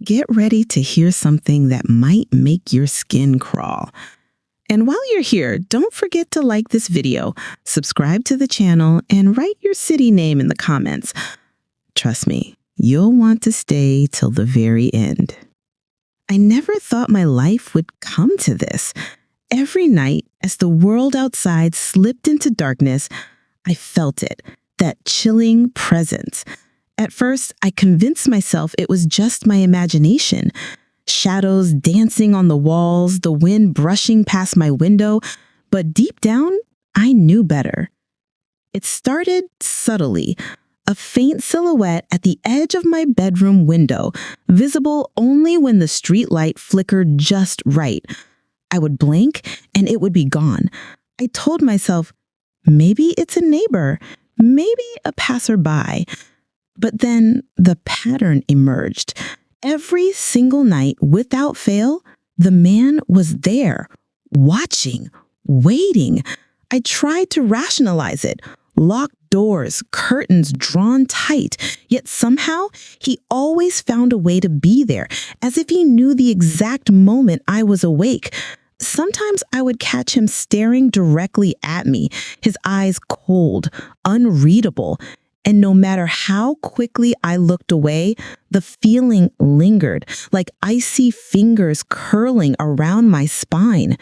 get ready to hear something that might make your skin crawl. And while you're here, don't forget to like this video, subscribe to the channel, and write your city name in the comments. Trust me, you'll want to stay till the very end. I never thought my life would come to this. Every night, as the world outside slipped into darkness, I felt it, that chilling presence. At first, I convinced myself it was just my imagination. Shadows dancing on the walls, the wind brushing past my window, but deep down, I knew better. It started subtly, a faint silhouette at the edge of my bedroom window, visible only when the street light flickered just right. I would blink and it would be gone. I told myself, maybe it's a neighbor, maybe a passerby. But then the pattern emerged. Every single night, without fail, the man was there, watching, waiting. I tried to rationalize it. Locked doors, curtains drawn tight, yet somehow he always found a way to be there, as if he knew the exact moment I was awake. Sometimes I would catch him staring directly at me, his eyes cold, unreadable, and no matter how quickly I looked away, the feeling lingered, like icy fingers curling around my spine.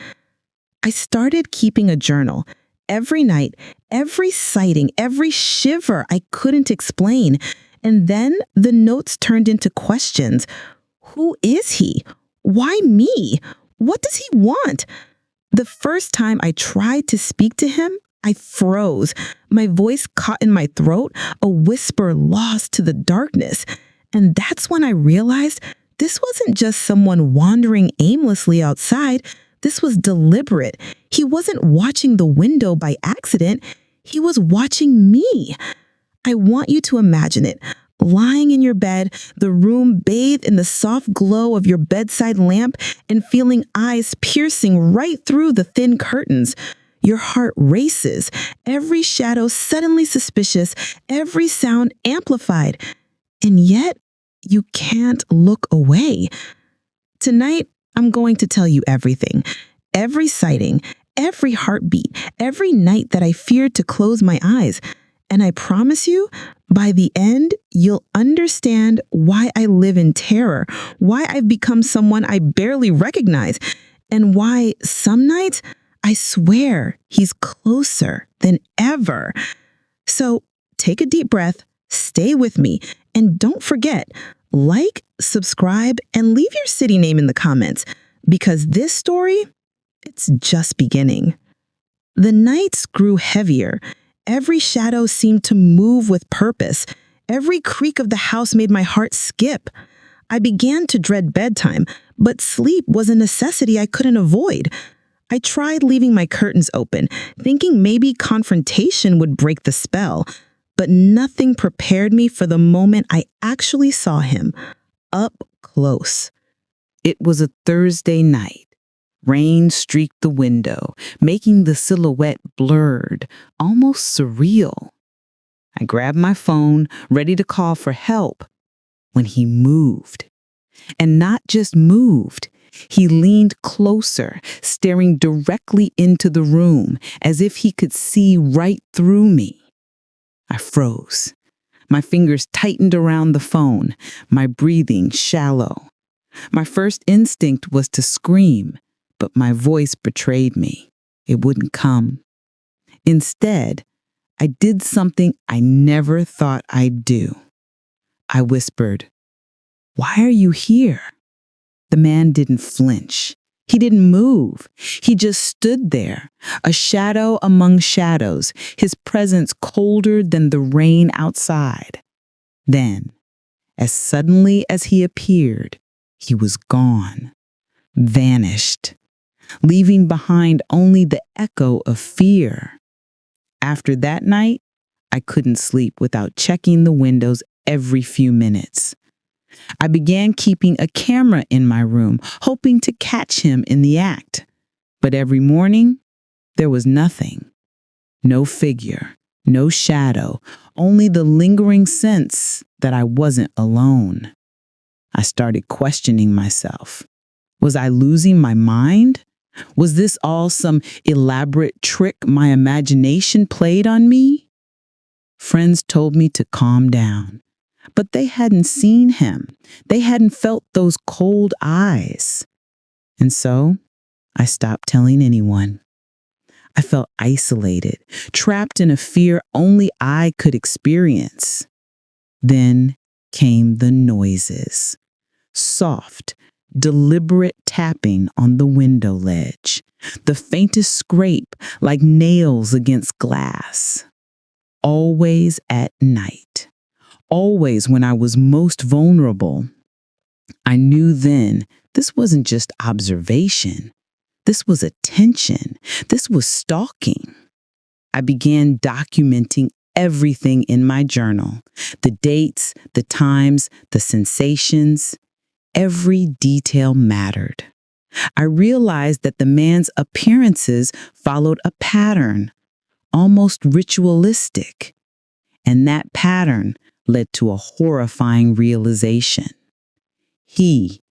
I started keeping a journal. Every night, every sighting, every shiver I couldn't explain. And then the notes turned into questions. Who is he? Why me? What does he want? The first time I tried to speak to him, I froze. My voice caught in my throat, a whisper lost to the darkness. And that's when I realized this wasn't just someone wandering aimlessly outside. This was deliberate. He wasn't watching the window by accident. He was watching me. I want you to imagine it. Lying in your bed, the room bathed in the soft glow of your bedside lamp and feeling eyes piercing right through the thin curtains. Your heart races, every shadow suddenly suspicious, every sound amplified. And yet, you can't look away. Tonight, I'm going to tell you everything. Every sighting, every heartbeat, every night that I feared to close my eyes. And I promise you, by the end, you'll understand why I live in terror, why I've become someone I barely recognize, and why some nights, I swear, he's closer than ever. So take a deep breath, stay with me, and don't forget, like, subscribe, and leave your city name in the comments, because this story, it's just beginning. The nights grew heavier. Every shadow seemed to move with purpose. Every creak of the house made my heart skip. I began to dread bedtime, but sleep was a necessity I couldn't avoid. I tried leaving my curtains open, thinking maybe confrontation would break the spell, but nothing prepared me for the moment I actually saw him, up close. It was a Thursday night. Rain streaked the window, making the silhouette blurred, almost surreal. I grabbed my phone, ready to call for help, when he moved. And not just moved, he leaned closer, staring directly into the room, as if he could see right through me. I froze. My fingers tightened around the phone, my breathing shallow. My first instinct was to scream, but my voice betrayed me. It wouldn't come. Instead, I did something I never thought I'd do. I whispered, "Why are you here?" The man didn't flinch. He didn't move. He just stood there, a shadow among shadows, his presence colder than the rain outside. Then, as suddenly as he appeared, he was gone, vanished, leaving behind only the echo of fear. After that night, I couldn't sleep without checking the windows every few minutes. I began keeping a camera in my room, hoping to catch him in the act. But every morning, there was nothing. No figure, no shadow, only the lingering sense that I wasn't alone. I started questioning myself. Was I losing my mind? Was this all some elaborate trick my imagination played on me? Friends told me to calm down, but they hadn't seen him. They hadn't felt those cold eyes. And so I stopped telling anyone. I felt isolated, trapped in a fear only I could experience. Then came the noises. Soft, deliberate tapping on the window ledge. The faintest scrape like nails against glass. Always at night. Always when I was most vulnerable. I knew then this wasn't just observation. This was attention. This was stalking. I began documenting everything in my journal. The dates, the times, the sensations. Every detail mattered. I realized that the man's appearances followed a pattern, almost ritualistic. And that pattern led to a horrifying realization. He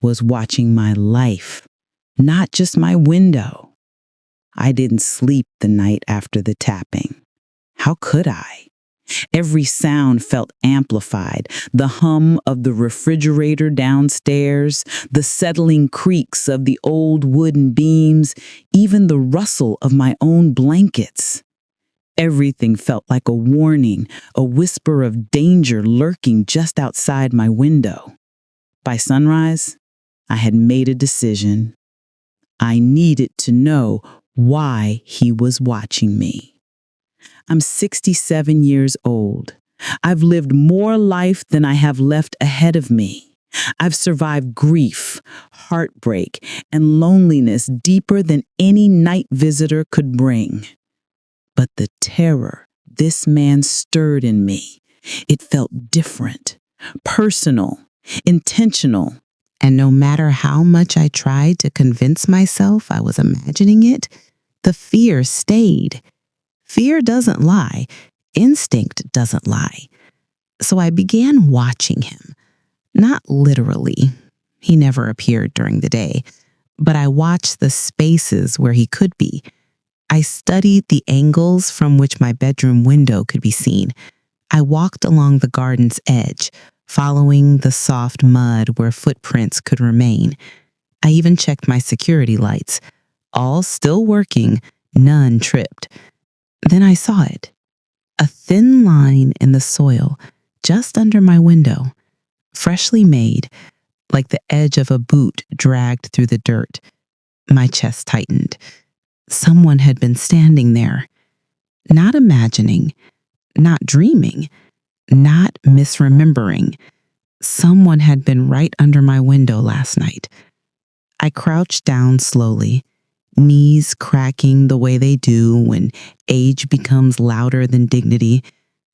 was watching my life, not just my window. I didn't sleep the night after the tapping. How could I? Every sound felt amplified. The hum of the refrigerator downstairs, the settling creaks of the old wooden beams, even the rustle of my own blankets. Everything felt like a warning, a whisper of danger lurking just outside my window. By sunrise, I had made a decision. I needed to know why he was watching me. I'm 67 years old. I've lived more life than I have left ahead of me. I've survived grief, heartbreak, and loneliness deeper than any night visitor could bring. But the terror this man stirred in me, it felt different, personal, intentional. And no matter how much I tried to convince myself I was imagining it, the fear stayed. Fear doesn't lie. Instinct doesn't lie. So I began watching him. Not literally. He never appeared during the day. But I watched the spaces where he could be. I studied the angles from which my bedroom window could be seen. I walked along the garden's edge, following the soft mud where footprints could remain. I even checked my security lights. All still working, none tripped. Then I saw it. A thin line in the soil, just under my window. Freshly made, like the edge of a boot dragged through the dirt. My chest tightened. Someone had been standing there. Not imagining, not dreaming, not misremembering. Someone had been right under my window last night. I crouched down slowly, knees cracking the way they do when age becomes louder than dignity.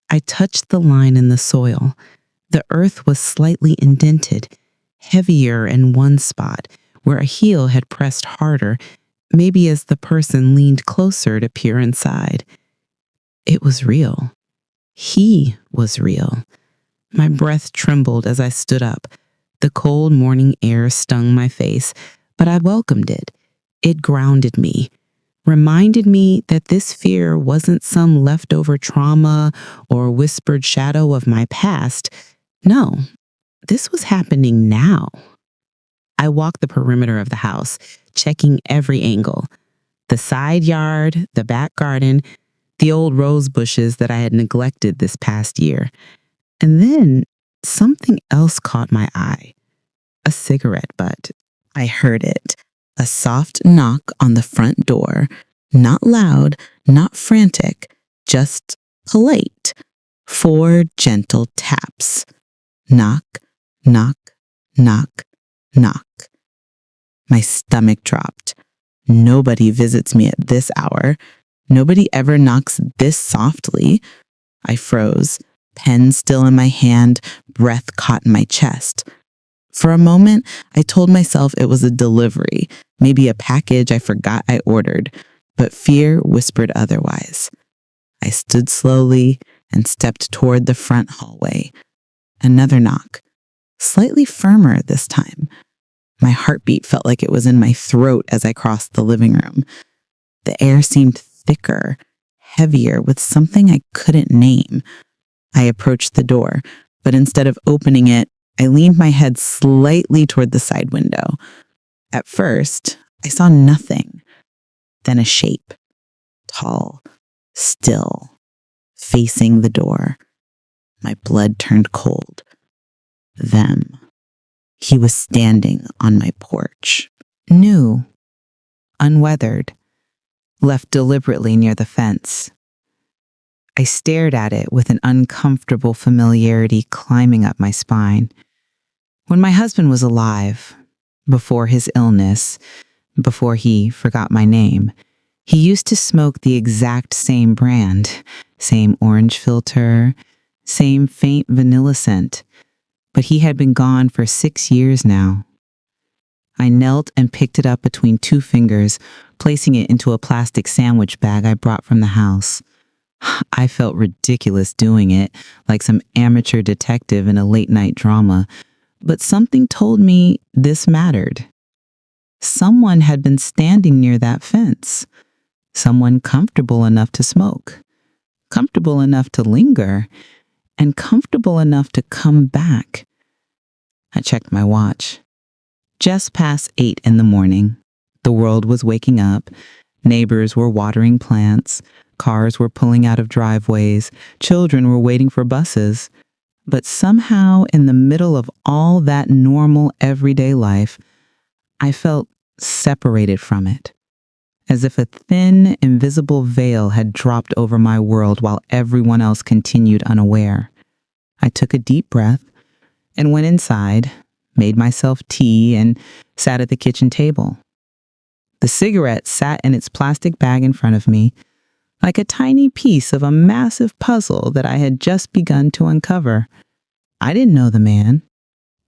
I touched the line in the soil. The earth was slightly indented, heavier in one spot where a heel had pressed harder, maybe as the person leaned closer to peer inside. It was real. He was real. My breath trembled as I stood up. The cold morning air stung my face, but I welcomed it. It grounded me, reminded me that this fear wasn't some leftover trauma or whispered shadow of my past. No, this was happening now. I walked the perimeter of the house, checking every angle. The side yard, the back garden, the old rose bushes that I had neglected this past year. And then something else caught my eye. A cigarette butt. I heard it. A soft knock on the front door. Not loud, not frantic, just polite. 4 gentle taps. Knock, knock, knock, knock. My stomach dropped. Nobody visits me at this hour. Nobody ever knocks this softly. I froze, pen still in my hand, breath caught in my chest. For a moment, I told myself it was a delivery, maybe a package I forgot I ordered, but fear whispered otherwise. I stood slowly and stepped toward the front hallway. Another knock. slightly firmer this time. My heartbeat felt like it was in my throat as I crossed the living room. The air seemed thicker, heavier, with something I couldn't name. I approached the door, but instead of opening it, I leaned my head slightly toward the side window. At first, I saw nothing. Then a shape, tall, still, facing the door. My blood turned cold. Them. He was standing on my porch. New, unweathered, left deliberately near the fence. I stared at it with an uncomfortable familiarity climbing up my spine. When my husband was alive, before his illness, before he forgot my name, he used to smoke the exact same brand, same orange filter, same faint vanilla scent, but he had been gone for 6 years now. I knelt and picked it up between 2 fingers, placing it into a plastic sandwich bag I brought from the house. I felt ridiculous doing it, like some amateur detective in a late-night drama, but something told me this mattered. Someone had been standing near that fence. Someone comfortable enough to smoke, comfortable enough to linger, and comfortable enough to come back. I checked my watch. Just past 8 in the morning. The world was waking up. Neighbors were watering plants. Cars were pulling out of driveways. Children were waiting for buses. But somehow, in the middle of all that normal, everyday life, I felt separated from it, as if a thin, invisible veil had dropped over my world while everyone else continued unaware. I took a deep breath and went inside, made myself tea, and sat at the kitchen table. The cigarette sat in its plastic bag in front of me, like a tiny piece of a massive puzzle that I had just begun to uncover. I didn't know the man,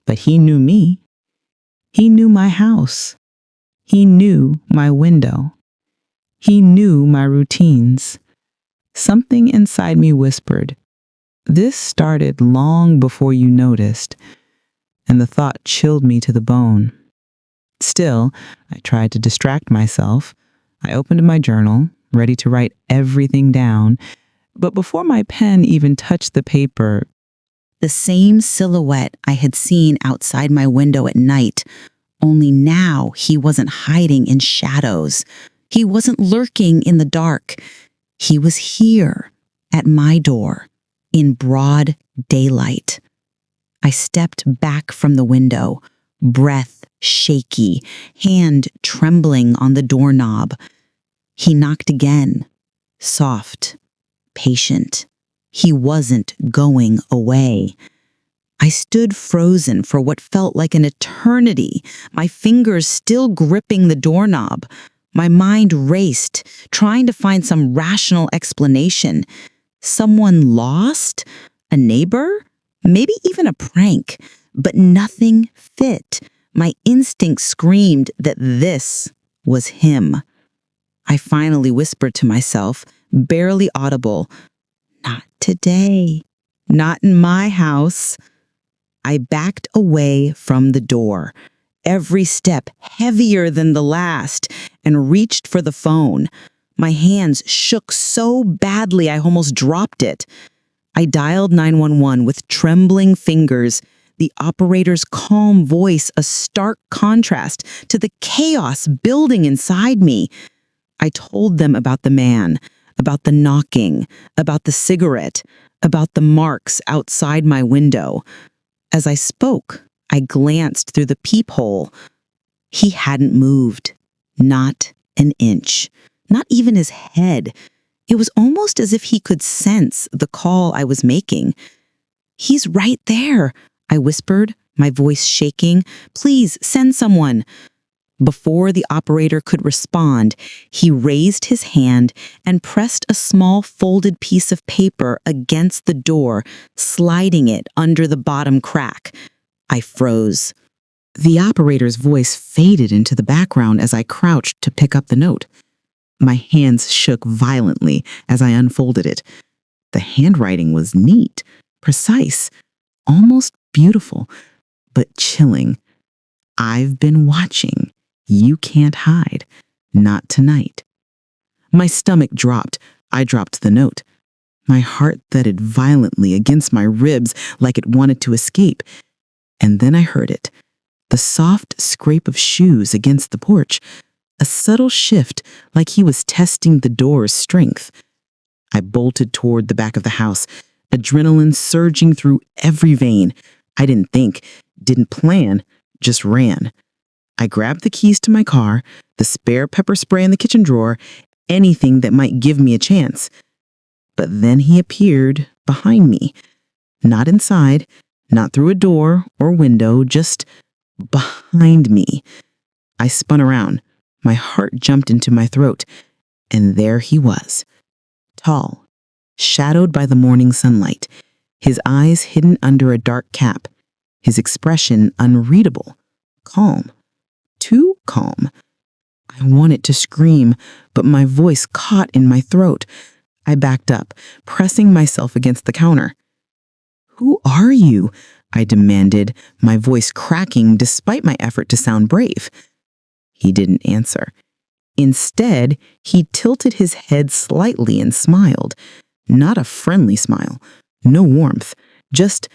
but he knew me. He knew my house. He knew my window. He knew my routines. Something inside me whispered, "This started long before you noticed," and the thought chilled me to the bone. Still, I tried to distract myself. I opened my journal, ready to write everything down, but before my pen even touched the paper, the same silhouette I had seen outside my window at night, only now he wasn't hiding in shadows. He wasn't lurking in the dark. He was here, at my door, in broad daylight. I stepped back from the window, breath shaky, hand trembling on the doorknob. He knocked again, soft, patient. He wasn't going away. I stood frozen for what felt like an eternity, my fingers still gripping the doorknob. My mind raced, trying to find some rational explanation. Someone lost? A neighbor? Maybe even a prank. But nothing fit. My instinct screamed that this was him. I finally whispered to myself, barely audible, "Not today. Not in my house." I backed away from the door, every step heavier than the last, and reached for the phone. My hands shook so badly I almost dropped it. I dialed 911 with trembling fingers, the operator's calm voice a stark contrast to the chaos building inside me. I told them about the man, about the knocking, about the cigarette, about the marks outside my window. As I spoke, I glanced through the peephole. He hadn't moved, not an inch, not even his head. It was almost as if he could sense the call I was making. "He's right there," I whispered, my voice shaking. "Please send someone." Before the operator could respond, he raised his hand and pressed a small folded piece of paper against the door, sliding it under the bottom crack. I froze. The operator's voice faded into the background as I crouched to pick up the note. My hands shook violently as I unfolded it. The handwriting was neat, precise, almost beautiful, but chilling. I've been watching. You can't hide. Not tonight. My stomach dropped. I dropped the note. My heart thudded violently against my ribs like it wanted to escape. And then I heard it. The soft scrape of shoes against the porch. A subtle shift like he was testing the door's strength. I bolted toward the back of the house, adrenaline surging through every vein. I didn't think, didn't plan, just ran. I grabbed the keys to my car, the spare pepper spray in the kitchen drawer, anything that might give me a chance. But then he appeared behind me. Not inside, not through a door or window, just behind me. I spun around. My heart jumped into my throat. And there he was. Tall, shadowed by the morning sunlight, his eyes hidden under a dark cap, his expression unreadable, calm, too calm. I wanted to scream, but my voice caught in my throat. I backed up, pressing myself against the counter. "Who are you?" I demanded, my voice cracking despite my effort to sound brave. He didn't answer. Instead, he tilted his head slightly and smiled. Not a friendly smile, no warmth, just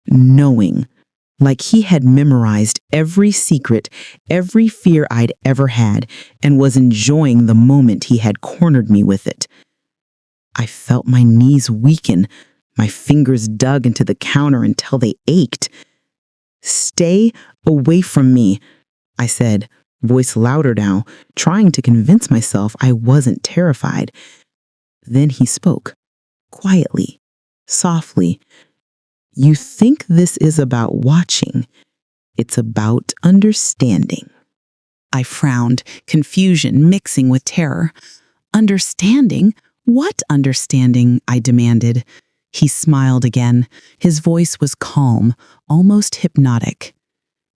knowing, like he had memorized every secret, every fear I'd ever had, and was enjoying the moment he had cornered me with it. I felt my knees weaken. My fingers dug into the counter until they ached. "Stay away from me," I said, voice louder now, trying to convince myself I wasn't terrified. Then he spoke, quietly, softly. "You think this is about watching. It's about understanding." I frowned, confusion mixing with terror. "Understanding? What understanding?" I demanded. He smiled again. His voice was calm, almost hypnotic.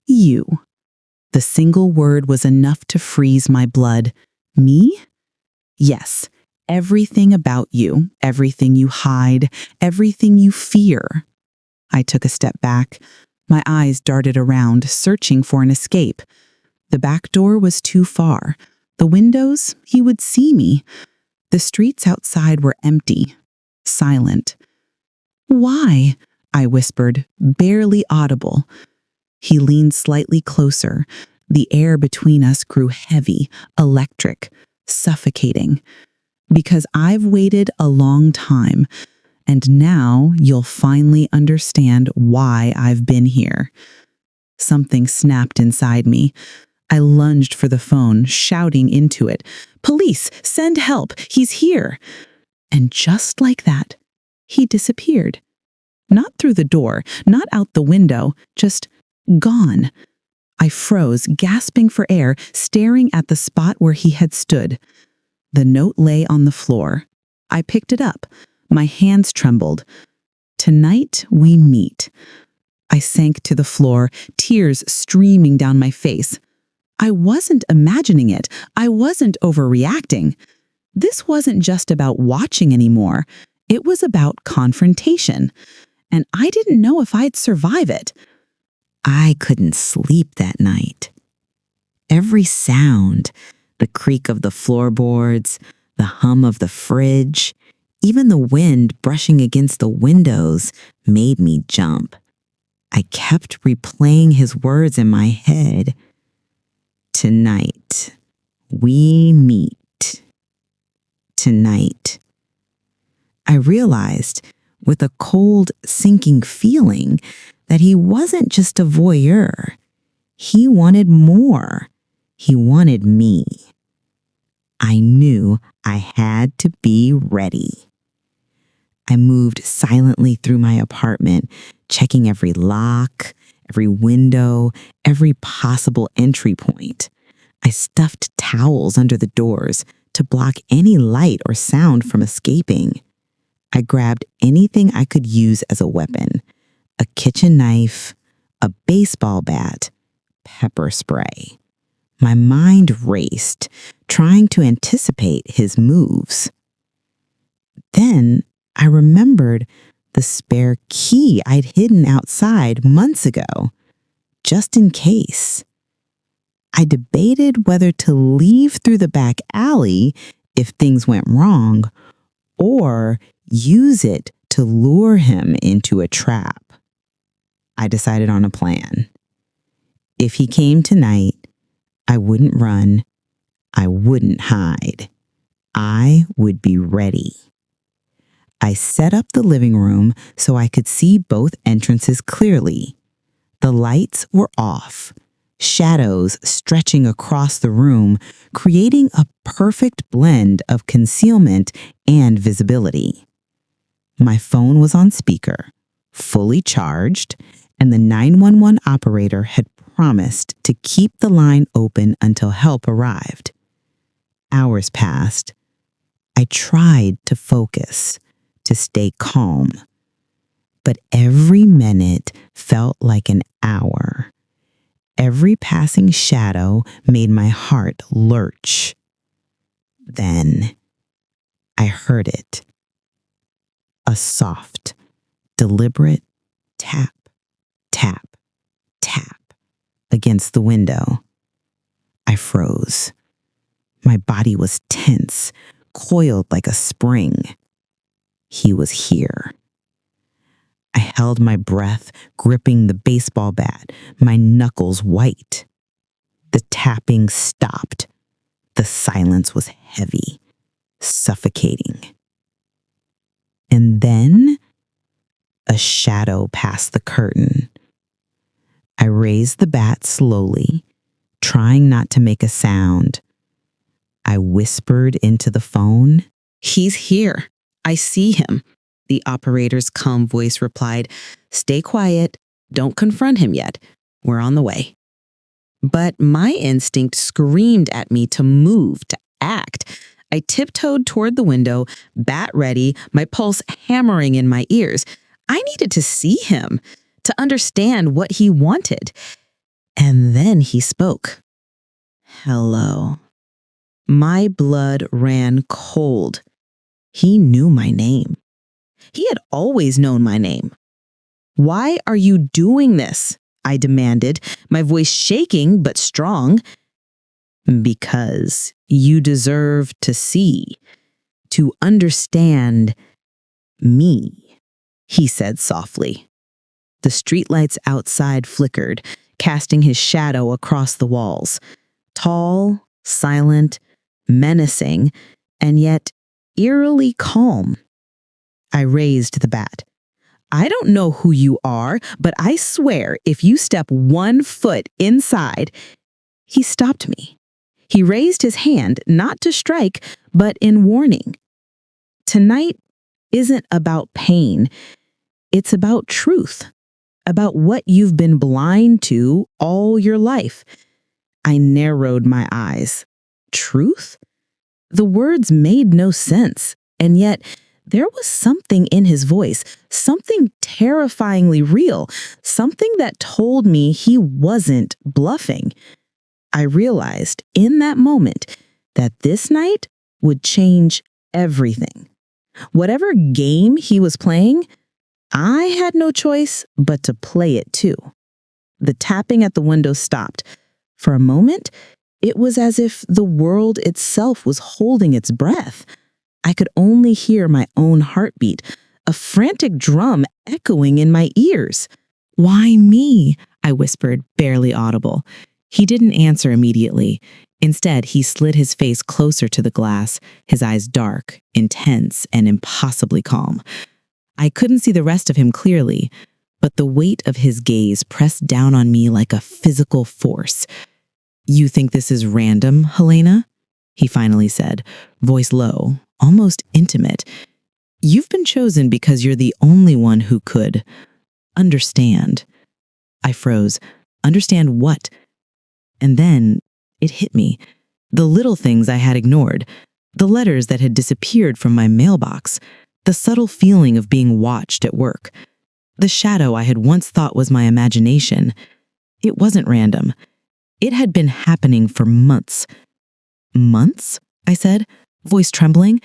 "You." The single word was enough to freeze my blood. "Me?" "Yes. Everything about you, everything you hide, everything you fear." I took a step back. My eyes darted around, searching for an escape. The back door was too far. The windows, he would see me. The streets outside were empty, silent. "Why?" I whispered, barely audible. He leaned slightly closer. The air between us grew heavy, electric, suffocating. "Because I've waited a long time, and now you'll finally understand why I've been here." Something snapped inside me. I lunged for the phone, shouting into it, "Police, send help, he's here." And just like that, he disappeared. Not through the door, not out the window, just gone. I froze, gasping for air, staring at the spot where he had stood. The note lay on the floor. I picked it up. My hands trembled. "Tonight we meet." I sank to the floor, tears streaming down my face. I wasn't imagining it. I wasn't overreacting. This wasn't just about watching anymore. It was about confrontation. And I didn't know if I'd survive it. I couldn't sleep that night. Every sound, the creak of the floorboards, the hum of the fridge, even the wind brushing against the windows made me jump. I kept replaying his words in my head. "Tonight, we meet. Tonight." I realized, with a cold, sinking feeling, that he wasn't just a voyeur. He wanted more. He wanted me. I knew I had to be ready. I moved silently through my apartment, checking every lock, every window, every possible entry point. I stuffed towels under the doors to block any light or sound from escaping. I grabbed anything I could use as a weapon: a kitchen knife, a baseball bat, pepper spray. My mind raced, trying to anticipate his moves. Then I remembered the spare key I'd hidden outside months ago. just in case. I debated whether to leave through the back alley if things went wrong, or use it to lure him into a trap. I decided on a plan. If he came tonight, I wouldn't run. I wouldn't hide. I would be ready. I set up the living room so I could see both entrances clearly. The lights were off, shadows stretching across the room, creating a perfect blend of concealment and visibility. My phone was on speaker, fully charged, and the 911 operator had promised to keep the line open until help arrived. Hours passed. I tried to focus, to stay calm, but every minute felt like an hour. Every passing shadow made my heart lurch. Then I heard it. A soft, deliberate tap, tap, tap against the window. I froze. My body was tense, coiled like a spring. He was here. I held my breath, gripping the baseball bat, my knuckles white. The tapping stopped. The silence was heavy, suffocating. And then a shadow passed the curtain. I raised the bat slowly, trying not to make a sound. I whispered into the phone. "He's here. I see him." The operator's calm voice replied, "Stay quiet. Don't confront him yet. We're on the way." But my instinct screamed at me to move, to act. I tiptoed toward the window, bat ready, my pulse hammering in my ears. I needed to see him, to understand what he wanted. And then he spoke. "Hello." My blood ran cold. He knew my name. He had always known my name. "Why are you doing this?" I demanded, my voice shaking but strong. "Because you deserve to see, to understand me," he said softly. The streetlights outside flickered, casting his shadow across the walls. Tall, silent, menacing, and yet eerily calm. I raised the bat. "I don't know who you are, but I swear if you step 1 foot inside..." He stopped me. He raised his hand, not to strike, but in warning. Tonight isn't about pain. It's about truth, about what you've been blind to all your life. I narrowed my eyes. Truth? The words made no sense, and yet there was something in his voice, something terrifyingly real, something that told me he wasn't bluffing. I realized in that moment that this night would change everything. Whatever game he was playing, I had no choice but to play it too. The tapping at the window stopped. For a moment, it was as if the world itself was holding its breath. I could only hear my own heartbeat, a frantic drum echoing in my ears. "Why me?" I whispered, barely audible. He didn't answer immediately. Instead, he slid his face closer to the glass, his eyes dark, intense, and impossibly calm. I couldn't see the rest of him clearly, but the weight of his gaze pressed down on me like a physical force. "You think this is random, Helena?" he finally said, voice low, almost intimate. "You've been chosen because you're the only one who could understand." I froze. Understand what? And then it hit me. The little things I had ignored, the letters that had disappeared from my mailbox, the subtle feeling of being watched at work, the shadow I had once thought was my imagination. It wasn't random. It had been happening for months. "Months?" I said, voice trembling.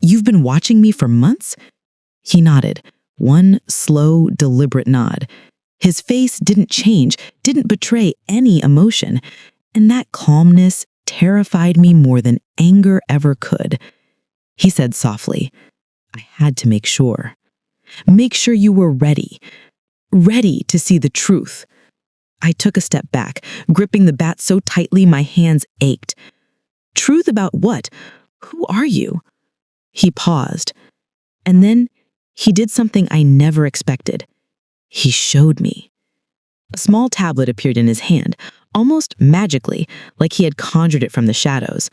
"You've been watching me for months?" He nodded, one slow, deliberate nod. His face didn't change, didn't betray any emotion, and that calmness terrified me more than anger ever could. He said softly, "I had to make sure. Make sure you were ready. Ready to see the truth." I took a step back, gripping the bat so tightly my hands ached. "Truth about what? Who are you?" He paused, and then he did something I never expected. He showed me. A small tablet appeared in his hand, almost magically, like he had conjured it from the shadows.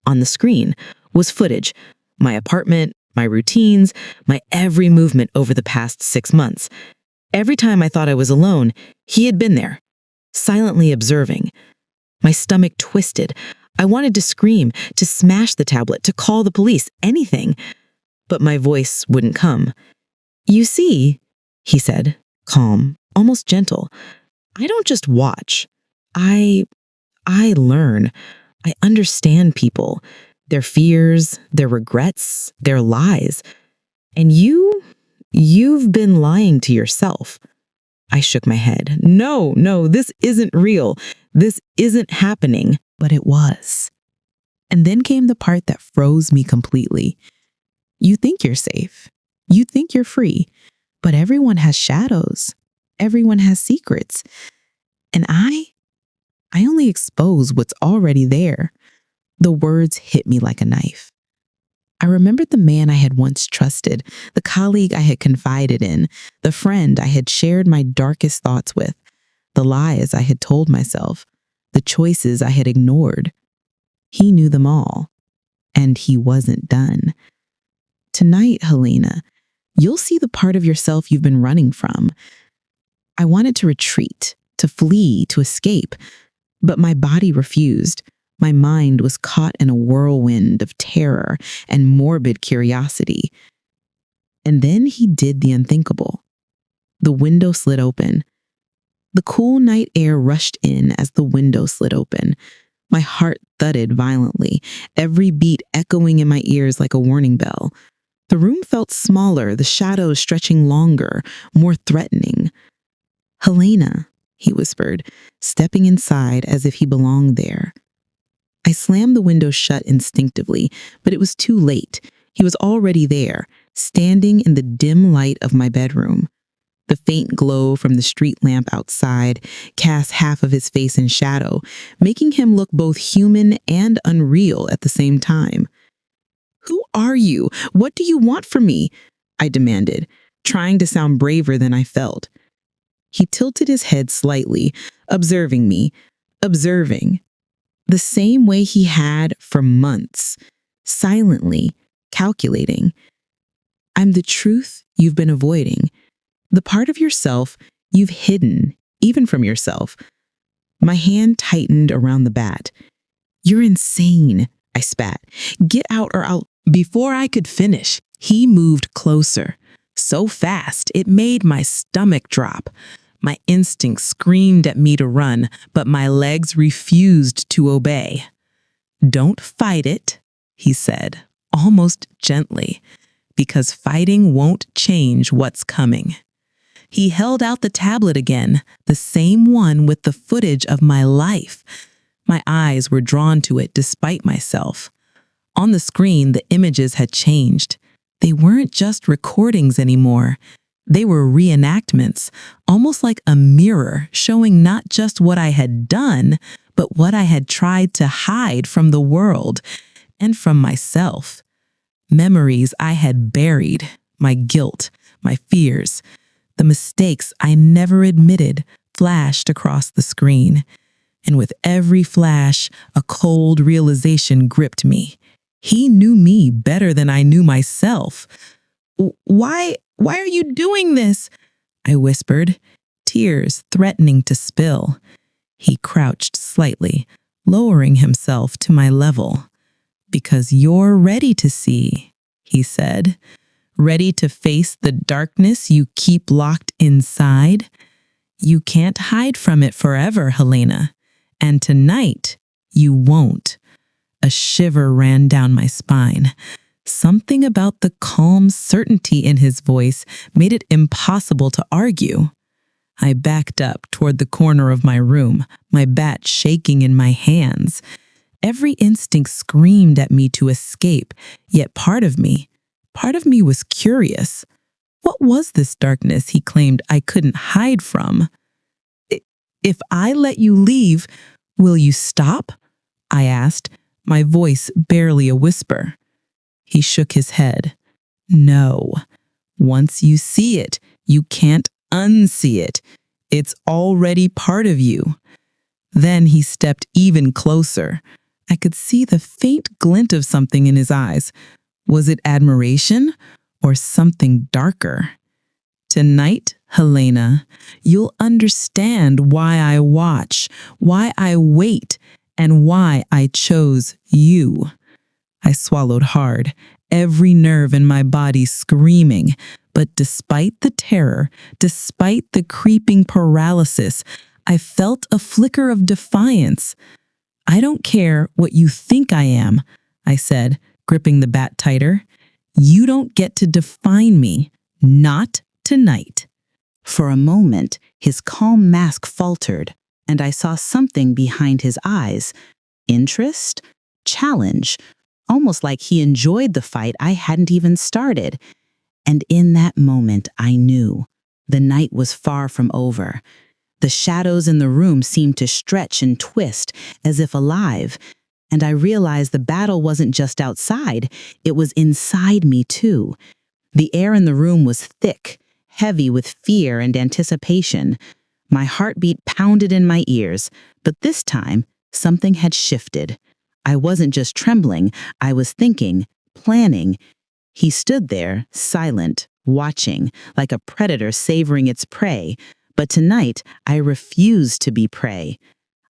On the screen was footage, my apartment, my routines, my every movement over the past 6 months. Every time I thought I was alone, he had been there, silently observing. My stomach twisted. I wanted to scream, to smash the tablet, to call the police, anything. But my voice wouldn't come. "You see," he said, calm, almost gentle, "I don't just watch. I learn. I understand people, their fears, their regrets, their lies. And you've been lying to yourself." I shook my head. No, this isn't real. This isn't happening." But it was. And then came the part that froze me completely. You think you're safe. You think you're free. But everyone has shadows. Everyone has secrets. And I only expose what's already there. The words hit me like a knife. I remembered the man I had once trusted, the colleague I had confided in, the friend I had shared my darkest thoughts with, the lies I had told myself, the choices I had ignored. He knew them all, and he wasn't done. Tonight, Helena, you'll see the part of yourself you've been running from. I wanted to retreat, to flee, to escape, but my body refused. My mind was caught in a whirlwind of terror and morbid curiosity. And then he did the unthinkable. The window slid open. The cool night air rushed in as the window slid open. My heart thudded violently, every beat echoing in my ears like a warning bell. The room felt smaller, the shadows stretching longer, more threatening. "Helena," he whispered, stepping inside as if he belonged there. I slammed the window shut instinctively, but it was too late. He was already there, standing in the dim light of my bedroom. The faint glow from the street lamp outside cast half of his face in shadow, making him look both human and unreal at the same time. "Who are you? What do you want from me?" I demanded, trying to sound braver than I felt. He tilted his head slightly, observing me, observing. The same way he had for months, silently, calculating. "I'm the truth you've been avoiding, the part of yourself you've hidden, even from yourself." My hand tightened around the bat. "You're insane," I spat. "Get out or I'll—" Before I could finish, he moved closer, so fast it made my stomach drop. My instincts screamed at me to run, but my legs refused to obey. "Don't fight it," he said, almost gently, "because fighting won't change what's coming." He held out the tablet again, the same one with the footage of my life. My eyes were drawn to it despite myself. On the screen, the images had changed. They weren't just recordings anymore. They were reenactments, almost like a mirror showing not just what I had done, but what I had tried to hide from the world and from myself. Memories I had buried, my guilt, my fears, the mistakes I never admitted flashed across the screen. And with every flash, a cold realization gripped me. He knew me better than I knew myself. Why are you doing this?" I whispered, tears threatening to spill. He crouched slightly, lowering himself to my level. "Because you're ready to see," he said. "Ready to face the darkness you keep locked inside. You can't hide from it forever, Helena. And tonight, you won't." A shiver ran down my spine. Something about the calm certainty in his voice made it impossible to argue. I backed up toward the corner of my room, my bat shaking in my hands. Every instinct screamed at me to escape, yet part of me was curious. What was this darkness he claimed I couldn't hide from? If I let you leave, will you stop? I asked, my voice barely a whisper. He shook his head. No. Once you see it, you can't unsee it. It's already part of you. Then he stepped even closer. I could see the faint glint of something in his eyes. Was it admiration or something darker? Tonight, Helena, you'll understand why I watch, why I wait, and why I chose you. I swallowed hard, every nerve in my body screaming. But despite the terror, despite the creeping paralysis, I felt a flicker of defiance. I don't care what you think I am, I said, gripping the bat tighter. You don't get to define me, not tonight. For a moment, his calm mask faltered, and I saw something behind his eyes. Interest? Challenge? Almost like he enjoyed the fight I hadn't even started. And in that moment, I knew the night was far from over. The shadows in the room seemed to stretch and twist as if alive, and I realized the battle wasn't just outside, it was inside me too. The air in the room was thick, heavy with fear and anticipation. My heartbeat pounded in my ears, but this time, something had shifted. I wasn't just trembling, I was thinking, planning. He stood there, silent, watching, like a predator savoring its prey. But tonight, I refused to be prey.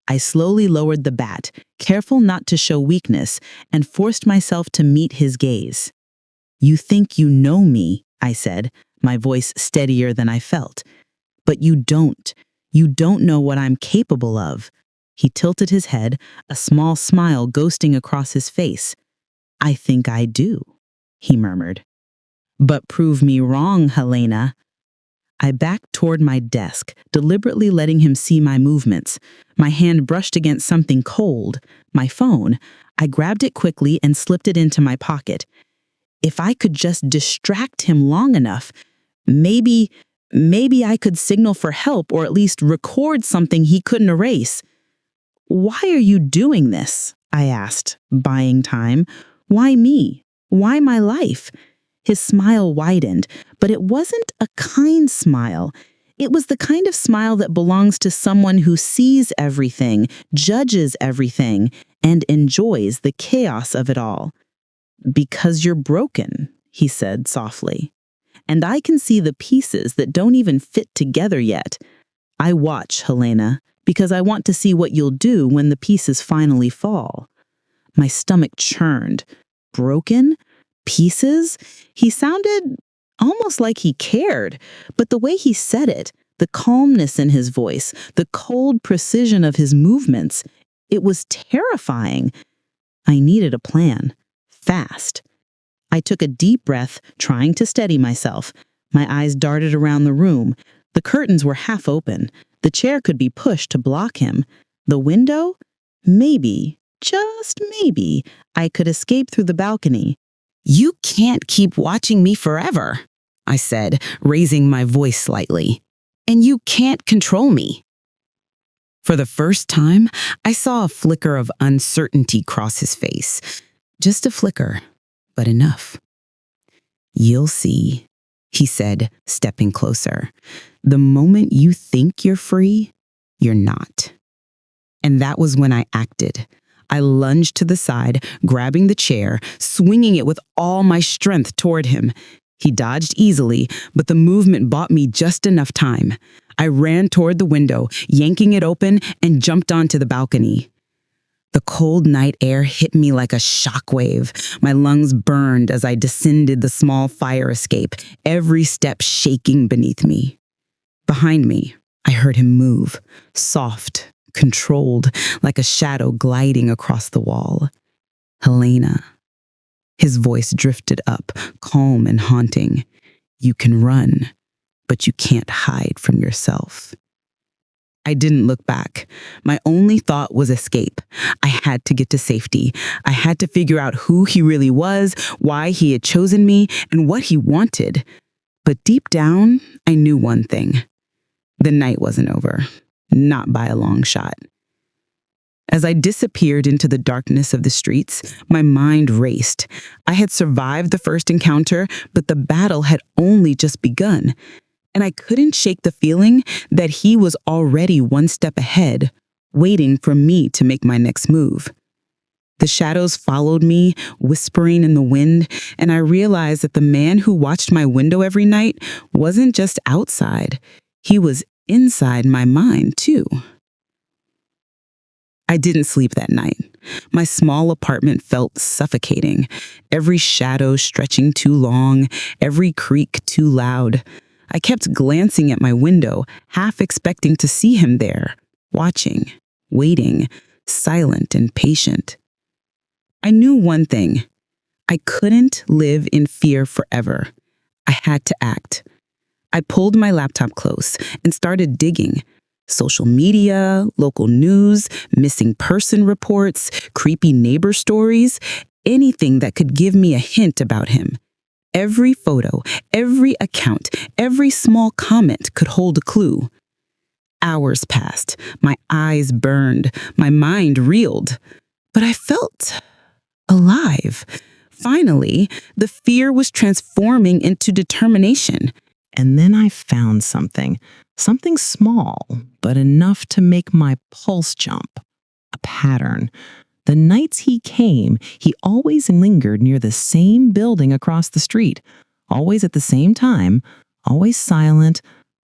I slowly lowered the bat, careful not to show weakness, and forced myself to meet his gaze. You think you know me, I said, my voice steadier than I felt. But you don't. You don't know what I'm capable of. He tilted his head, a small smile ghosting across his face. I think I do, he murmured. But prove me wrong, Helena. I backed toward my desk, deliberately letting him see my movements. My hand brushed against something cold, my phone. I grabbed it quickly and slipped it into my pocket. If I could just distract him long enough, maybe I could signal for help or at least record something he couldn't erase. Why are you doing this? I asked, buying time. Why me? Why my life? His smile widened, but it wasn't a kind smile. It was the kind of smile that belongs to someone who sees everything, judges everything, and enjoys the chaos of it all. Because you're broken, he said softly. And I can see the pieces that don't even fit together yet. I watch, Helena, because I want to see what you'll do when the pieces finally fall. My stomach churned. Broken? Pieces? He sounded almost like he cared, but the way he said it, the calmness in his voice, the cold precision of his movements, it was terrifying. I needed a plan. Fast. I took a deep breath, trying to steady myself. My eyes darted around the room. The curtains were half open. The chair could be pushed to block him. The window? Maybe, just maybe, I could escape through the balcony. You can't keep watching me forever, I said, raising my voice slightly. And you can't control me. For the first time, I saw a flicker of uncertainty cross his face. Just a flicker, but enough. You'll see, he said, stepping closer. The moment you think you're free, you're not. And that was when I acted. I lunged to the side, grabbing the chair, swinging it with all my strength toward him. He dodged easily, but the movement bought me just enough time. I ran toward the window, yanking it open, and jumped onto the balcony. The cold night air hit me like a shockwave. My lungs burned as I descended the small fire escape, every step shaking beneath me. Behind me, I heard him move, soft, controlled, like a shadow gliding across the wall. Helena. His voice drifted up, calm and haunting. You can run, but you can't hide from yourself. I didn't look back. My only thought was escape. I had to get to safety. I had to figure out who he really was, why he had chosen me, and what he wanted. But deep down, I knew one thing. The night wasn't over. Not by a long shot. As I disappeared into the darkness of the streets, my mind raced. I had survived the first encounter, but the battle had only just begun. And I couldn't shake the feeling that he was already one step ahead, waiting for me to make my next move. The shadows followed me, whispering in the wind, and I realized that the man who watched my window every night wasn't just outside. He was inside my mind, too. I didn't sleep that night. My small apartment felt suffocating, every shadow stretching too long, every creak too loud. I kept glancing at my window, half expecting to see him there, watching, waiting, silent and patient. I knew one thing. I couldn't live in fear forever. I had to act. I pulled my laptop close and started digging. Social media, local news, missing person reports, creepy neighbor stories, anything that could give me a hint about him. Every photo, every account, every small comment could hold a clue. Hours passed, my eyes burned, my mind reeled, but I felt alive. Finally, the fear was transforming into determination. And then I found something small, but enough to make my pulse jump. A pattern. The nights he came, he always lingered near the same building across the street, always at the same time, always silent,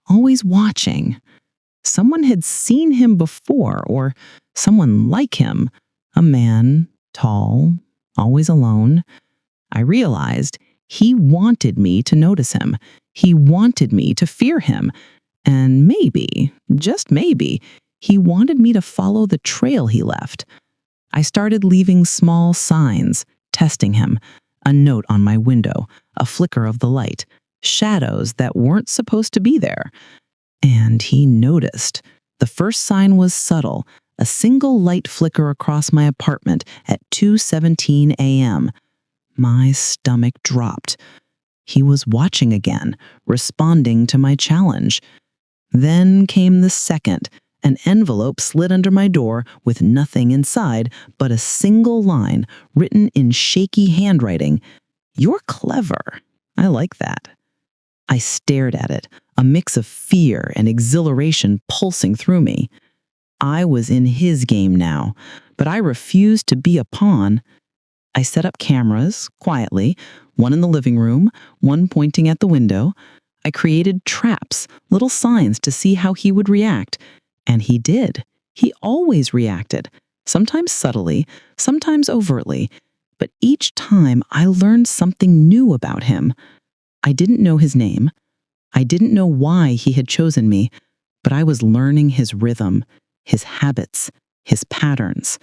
always watching. Someone had seen him before, or someone like him, a man, tall, always alone. I realized he wanted me to notice him. He wanted me to fear him. And maybe, just maybe, he wanted me to follow the trail he left. I started leaving small signs, testing him. A note on my window, a flicker of the light, shadows that weren't supposed to be there. And he noticed. The first sign was subtle, a single light flicker across my apartment at 2:17 a.m. My stomach dropped. He was watching again, responding to my challenge. Then came the second. An envelope slid under my door with nothing inside but a single line written in shaky handwriting. "You're clever." I like that. I stared at it, a mix of fear and exhilaration pulsing through me. I was in his game now, but I refused to be a pawn. I set up cameras, quietly, one in the living room, one pointing at the window. I created traps, little signs to see how he would react. And he did. He always reacted, sometimes subtly, sometimes overtly. But each time I learned something new about him. I didn't know his name. I didn't know why he had chosen me, but I was learning his rhythm, his habits, his patterns.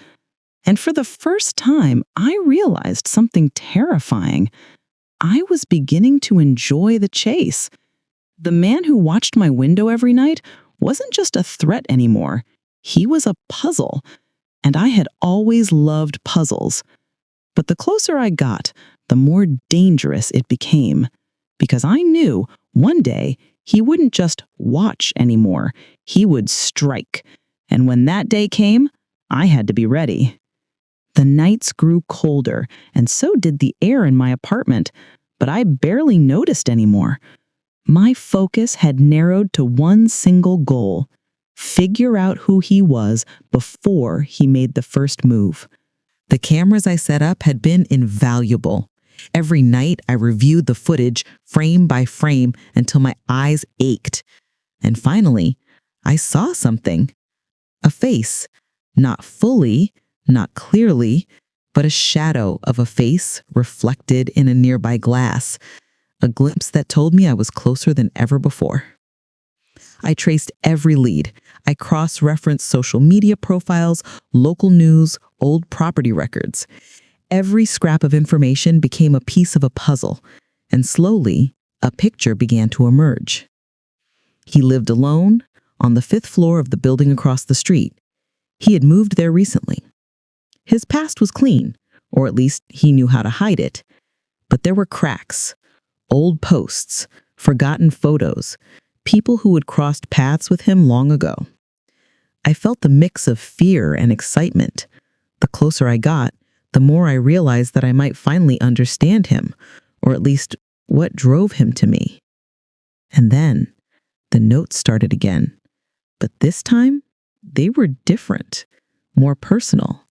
And for the first time, I realized something terrifying. I was beginning to enjoy the chase. The man who watched my window every night wasn't just a threat anymore. He was a puzzle, and I had always loved puzzles. But the closer I got, the more dangerous it became, because I knew one day he wouldn't just watch anymore. He would strike. And when that day came, I had to be ready. The nights grew colder, and so did the air in my apartment, but I barely noticed anymore. My focus had narrowed to one single goal: figure out who he was before he made the first move. The cameras I set up had been invaluable. Every night I reviewed the footage frame by frame until my eyes ached. And finally, I saw something. A face. Not fully, not clearly, but a shadow of a face reflected in a nearby glass. A glimpse that told me I was closer than ever before. I traced every lead. I cross-referenced social media profiles, local news, old property records. Every scrap of information became a piece of a puzzle, and slowly, a picture began to emerge. He lived alone on the 5th floor of the building across the street. He had moved there recently. His past was clean, or at least he knew how to hide it. But there were cracks, old posts, forgotten photos, people who had crossed paths with him long ago. I felt the mix of fear and excitement. The closer I got, the more I realized that I might finally understand him, or at least what drove him to me. And then the notes started again. But this time, they were different, more personal.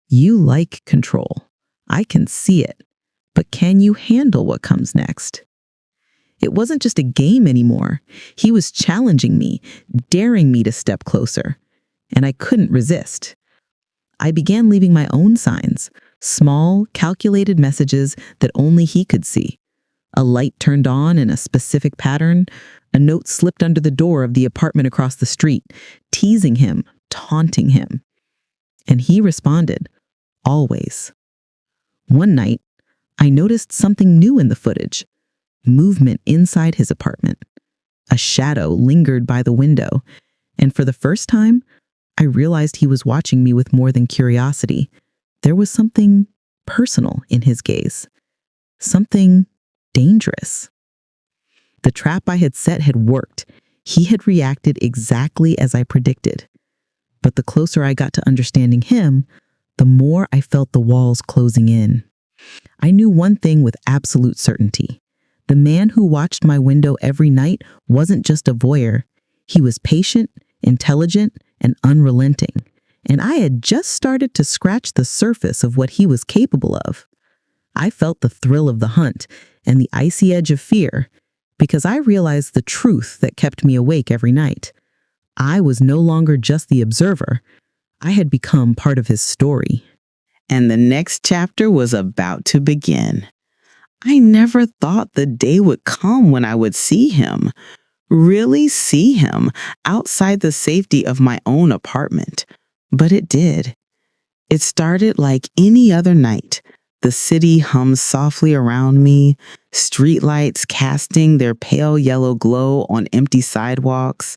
You like control. I can see it. But can you handle what comes next? It wasn't just a game anymore. He was challenging me, daring me to step closer. And I couldn't resist. I began leaving my own signs, small, calculated messages that only he could see. A light turned on in a specific pattern. A note slipped under the door of the apartment across the street, teasing him, taunting him. And he responded, always. One night, I noticed something new in the footage. Movement inside his apartment. A shadow lingered by the window, and for the first time, I realized he was watching me with more than curiosity. There was something personal in his gaze. Something dangerous. The trap I had set had worked. He had reacted exactly as I predicted. But the closer I got to understanding him, the more I felt the walls closing in. I knew one thing with absolute certainty. The man who watched my window every night wasn't just a voyeur. He was patient, intelligent, and unrelenting. And I had just started to scratch the surface of what he was capable of. I felt the thrill of the hunt and the icy edge of fear because I realized the truth that kept me awake every night. I was no longer just the observer. I had become part of his story. And the next chapter was about to begin. I never thought the day would come when I would see him, really see him outside the safety of my own apartment. But it did. It started like any other night. The city hummed softly around me, streetlights casting their pale yellow glow on empty sidewalks.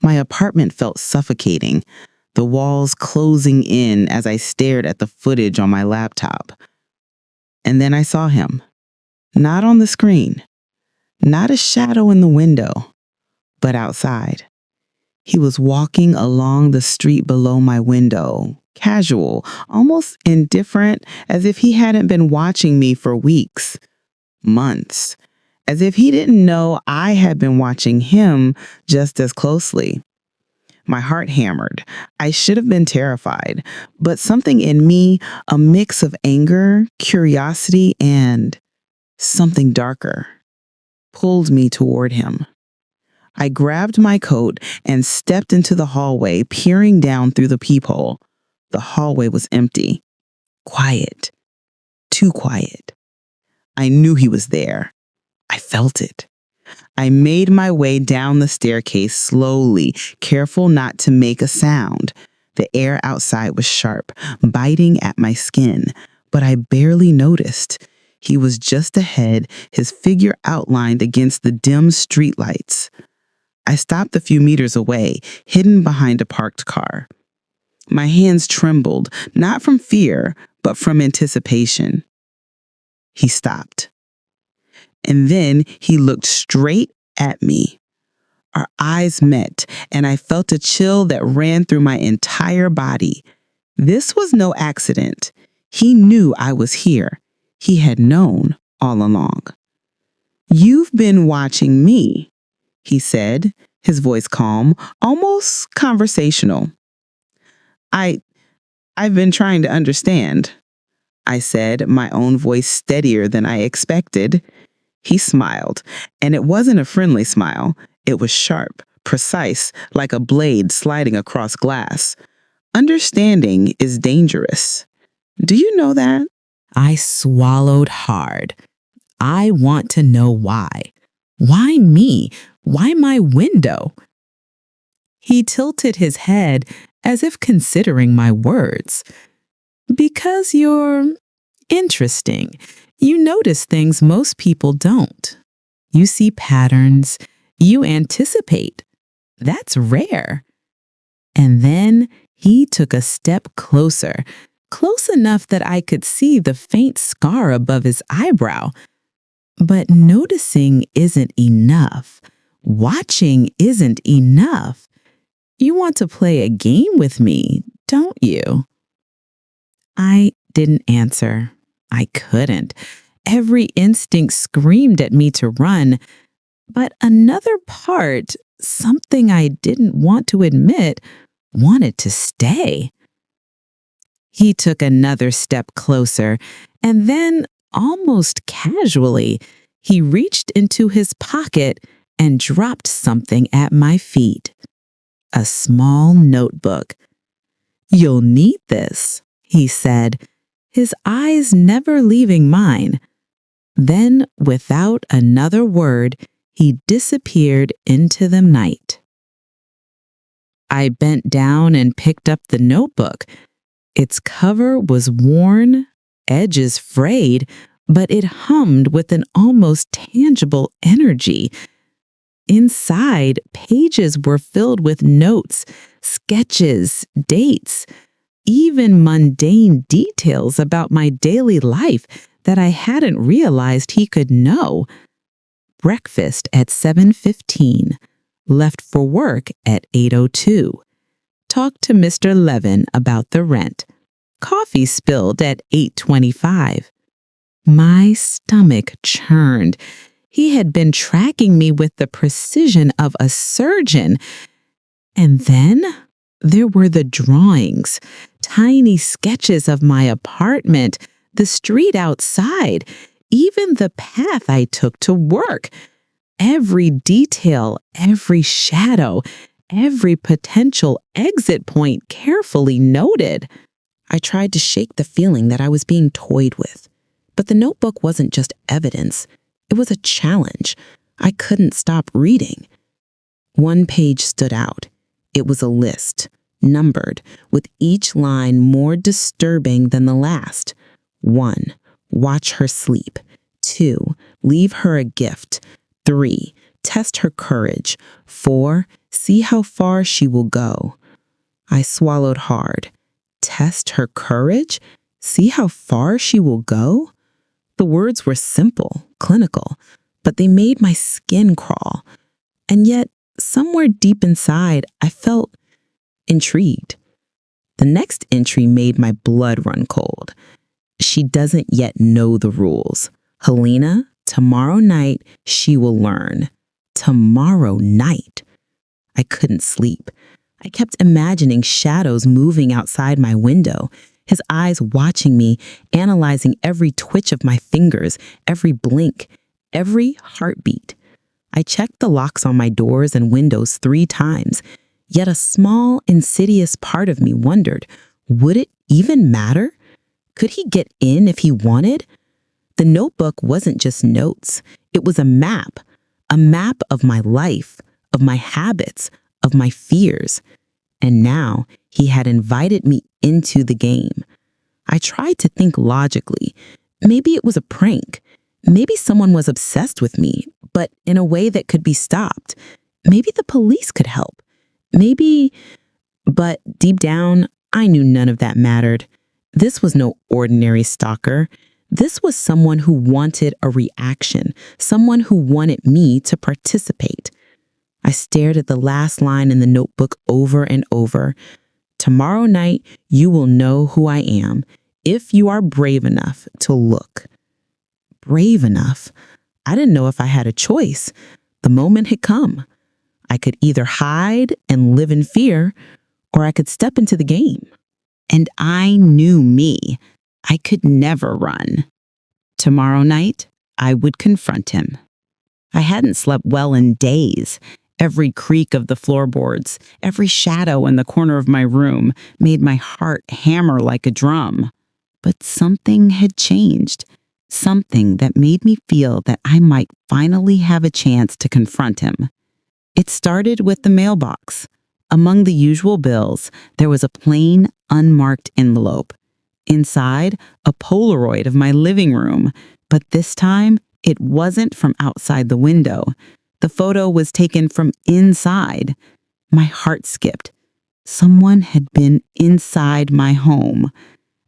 My apartment felt suffocating, the walls closing in as I stared at the footage on my laptop. And then I saw him. Not on the screen, not a shadow in the window, but outside. He was walking along the street below my window, casual, almost indifferent, as if he hadn't been watching me for weeks, months, as if he didn't know I had been watching him just as closely. My heart hammered. I should have been terrified, but something in me, a mix of anger, curiosity, and something darker, pulled me toward him. I grabbed my coat and stepped into the hallway, peering down through the peephole. The hallway was empty. Quiet. Too quiet. I knew he was there. I felt it. I made my way down the staircase slowly, careful not to make a sound. The air outside was sharp, biting at my skin, but I barely noticed. He was just ahead, his figure outlined against the dim streetlights. I stopped a few meters away, hidden behind a parked car. My hands trembled, not from fear, but from anticipation. He stopped. And then he looked straight at me. Our eyes met, and I felt a chill that ran through my entire body. This was no accident. He knew I was here. He had known all along. "You've been watching me," he said, his voice calm, almost conversational. I've been trying to understand," I said, my own voice steadier than I expected. He smiled, and it wasn't a friendly smile. It was sharp, precise, like a blade sliding across glass. Understanding is dangerous. Do you know that? I swallowed hard. I want to know why. Why me? Why my window? He tilted his head as if considering my words. "Because you're interesting. You notice things most people don't. You see patterns. You anticipate. That's rare. And then he took a step closer, close enough that I could see the faint scar above his eyebrow. But noticing isn't enough. Watching isn't enough. You want to play a game with me, don't you? I didn't answer. I couldn't. Every instinct screamed at me to run. But another part, something I didn't want to admit, wanted to stay. He took another step closer, and then, almost casually, he reached into his pocket and dropped something at my feet. A small notebook. "You'll need this," he said, his eyes never leaving mine. Then, without another word, he disappeared into the night. I bent down and picked up the notebook. Its cover was worn, edges frayed, but it hummed with an almost tangible energy. Inside, pages were filled with notes, sketches, dates, even mundane details about my daily life that I hadn't realized he could know. Breakfast at 7:15. Left for work at 8:02. Talked to Mr. Levin about the rent. Coffee spilled at 8:25. My stomach churned. He had been tracking me with the precision of a surgeon. And then there were the drawings, tiny sketches of my apartment, the street outside, even the path I took to work. Every detail, every shadow, every potential exit point carefully noted. I tried to shake the feeling that I was being toyed with. But the notebook wasn't just evidence. It was a challenge. I couldn't stop reading. One page stood out. It was a list, numbered, with each line more disturbing than the last. 1. Watch her sleep. 2. Leave her a gift. 3. Test her courage. 4. See how far she will go. I swallowed hard. Test her courage? See how far she will go? The words were simple, clinical, but they made my skin crawl. And yet, somewhere deep inside, I felt intrigued. The next entry made my blood run cold. She doesn't yet know the rules. Helena, tomorrow night, she will learn. Tomorrow night. I couldn't sleep. I kept imagining shadows moving outside my window, his eyes watching me, analyzing every twitch of my fingers, every blink, every heartbeat. I checked the locks on my doors and windows 3 times, yet a small, insidious part of me wondered, would it even matter? Could he get in if he wanted? The notebook wasn't just notes. It was a map of my life, of my habits, of my fears. And now he had invited me into the game. I tried to think logically. Maybe it was a prank. Maybe someone was obsessed with me, but in a way that could be stopped. Maybe the police could help. But deep down, I knew none of that mattered. This was no ordinary stalker. This was someone who wanted a reaction, someone who wanted me to participate. I stared at the last line in the notebook over and over. Tomorrow night, you will know who I am, if you are brave enough to look. Brave enough? I didn't know if I had a choice. The moment had come. I could either hide and live in fear, or I could step into the game. And I knew me. I could never run. Tomorrow night, I would confront him. I hadn't slept well in days. Every creak of the floorboards, every shadow in the corner of my room made my heart hammer like a drum. But something had changed. Something that made me feel that I might finally have a chance to confront him. It started with the mailbox. Among the usual bills, there was a plain, unmarked envelope. Inside, a Polaroid of my living room, but this time, it wasn't from outside the window. The photo was taken from inside. My heart skipped. Someone had been inside my home.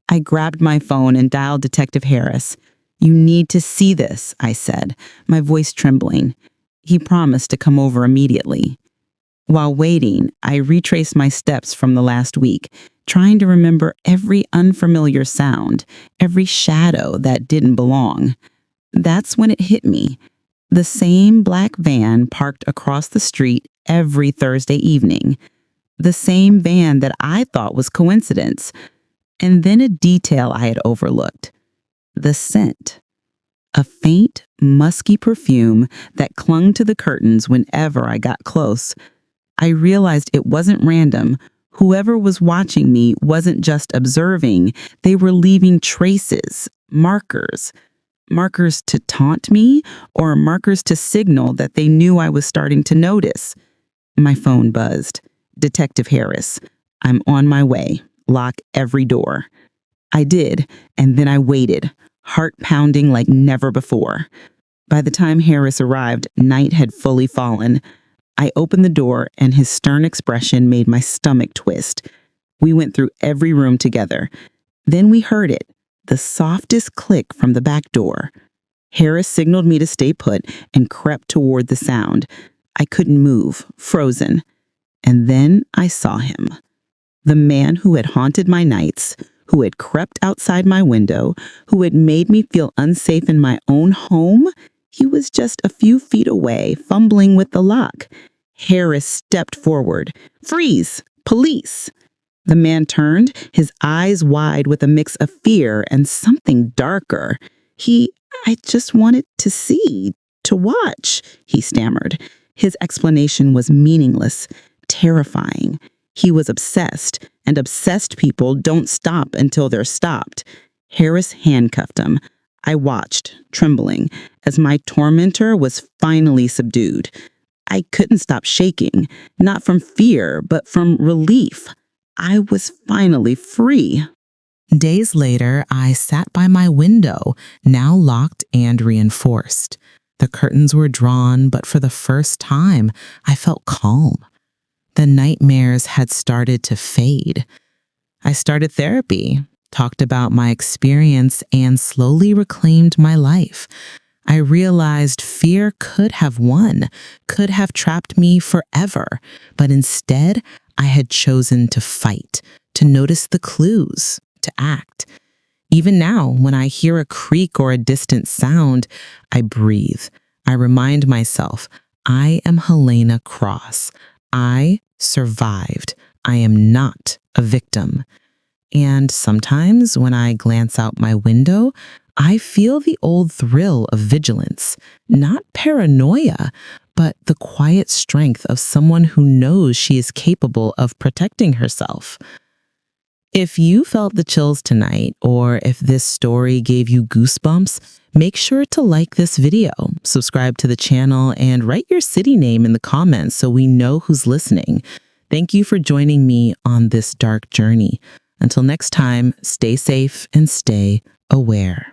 I grabbed my phone and dialed Detective Harris. "You need to see this," I said, my voice trembling. He promised to come over immediately. While waiting, I retraced my steps from the last week, trying to remember every unfamiliar sound, every shadow that didn't belong. That's when it hit me. The same black van parked across the street every Thursday evening. The same van that I thought was coincidence. And then a detail I had overlooked. The scent. A faint, musky perfume that clung to the curtains whenever I got close. I realized it wasn't random. Whoever was watching me wasn't just observing. They were leaving traces, markers. Markers to taunt me, or markers to signal that they knew I was starting to notice. My phone buzzed. "Detective Harris, I'm on my way. Lock every door." I did, and then I waited, heart pounding like never before. By the time Harris arrived, night had fully fallen. I opened the door, and his stern expression made my stomach twist. We went through every room together. Then we heard it, the softest click from the back door. Harris signaled me to stay put and crept toward the sound. I couldn't move, frozen. And then I saw him. The man who had haunted my nights, who had crept outside my window, who had made me feel unsafe in my own home. He was just a few feet away, fumbling with the lock. Harris stepped forward. "Freeze! Police!" The man turned, his eyes wide with a mix of fear and something darker. "I just wanted to see, to watch," he stammered. His explanation was meaningless, terrifying. He was obsessed, and obsessed people don't stop until they're stopped. Harris handcuffed him. I watched, trembling, as my tormentor was finally subdued. I couldn't stop shaking, not from fear, but from relief. I was finally free. Days later, I sat by my window, now locked and reinforced. The curtains were drawn, but for the first time, I felt calm. The nightmares had started to fade. I started therapy, talked about my experience, and slowly reclaimed my life. I realized fear could have won, could have trapped me forever, but instead, I had chosen to fight, to notice the clues, to act. Even now, when I hear a creak or a distant sound, I breathe. I remind myself, I am Helena Cross. I survived. I am not a victim. And sometimes when I glance out my window, I feel the old thrill of vigilance, not paranoia, but the quiet strength of someone who knows she is capable of protecting herself. If you felt the chills tonight, or if this story gave you goosebumps, make sure to like this video, subscribe to the channel, and write your city name in the comments so we know who's listening. Thank you for joining me on this dark journey. Until next time, stay safe and stay aware.